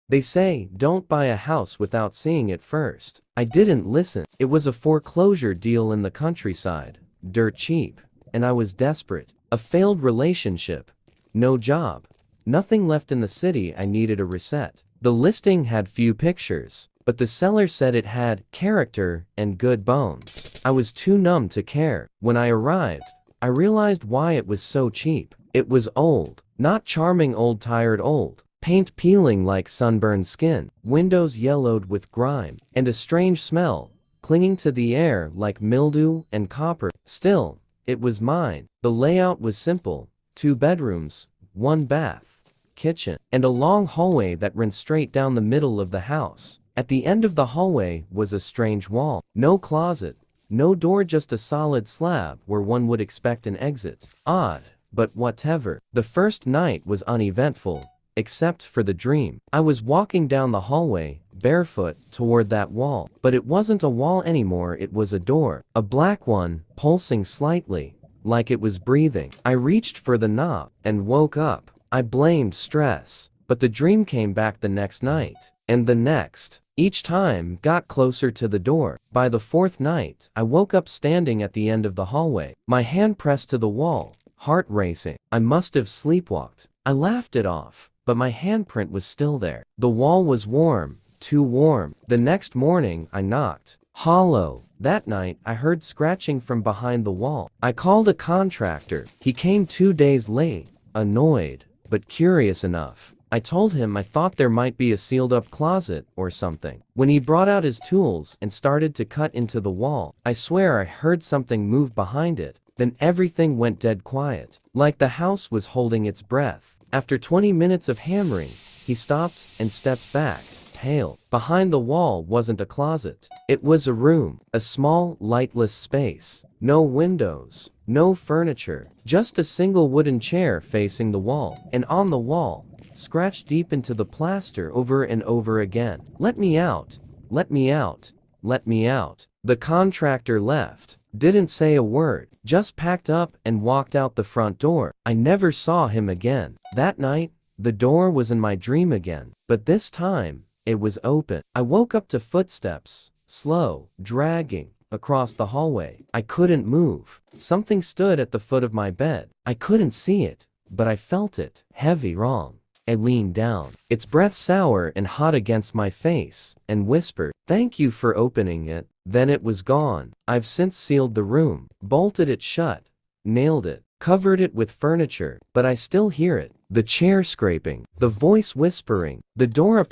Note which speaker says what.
Speaker 1: They say, don't buy a house without seeing it first. I didn't listen. It was a foreclosure deal in the countryside, dirt cheap, and I was desperate. A failed relationship, no job, nothing left in the city. I needed a reset. The listing had few pictures, but the seller said it had character and good bones. I was too numb to care. When I arrived, I realized why it was so cheap. It was old, not charming old, tired old. Paint peeling like sunburned skin, windows yellowed with grime, and a strange smell clinging to the air like mildew and copper. Still, it was mine. The layout was simple: 2 bedrooms, 1 bath, kitchen, and a long hallway that ran straight down the middle of the house. At the end of the hallway was a strange wall. No closet, no door, just a solid slab where one would expect an exit. Odd, but whatever. The first night was uneventful, except for the dream. I was walking down the hallway, barefoot, toward that wall. But it wasn't a wall anymore, it was a door. A black one, pulsing slightly, like it was breathing. I reached for the knob, and woke up. I blamed stress. But the dream came back the next night, and the next. Each time got closer to the door. By the 4th night, I woke up standing at the end of the hallway, my hand pressed to the wall, heart racing. I must have sleepwalked. I laughed it off, but my handprint was still there. The wall was warm, too warm. The next morning, I knocked. Hollow. That night, I heard scratching from behind the wall. I called a contractor. He came 2 days late, annoyed, but curious enough. I told him I thought there might be a sealed-up closet or something. When he brought out his tools and started to cut into the wall, I swear I heard something move behind it. Then everything went dead quiet, like the house was holding its breath. After 20 minutes of hammering, he stopped and stepped back, pale. Behind the wall wasn't a closet. It was a room, a small, lightless space. No windows, no furniture, just a single wooden chair facing the wall. And on the wall, scratched deep into the plaster over and over again, "Let me out, let me out, let me out." The contractor left, didn't say a word, just packed up and walked out the front door. I never saw him again. That night, the door was in my dream again, but this time, it was open. I woke up to footsteps, slow, dragging, across the hallway. I couldn't move. Something stood at the foot of my bed. I couldn't see it, but I felt it. Heavy, wrong. I leaned down, its breath sour and hot against my face, and whispered, "Thank you for opening it." Then it was gone. I've since sealed the room, bolted it shut, nailed it, covered it with furniture, but I still hear it. The chair scraping, the voice whispering, the door appearing.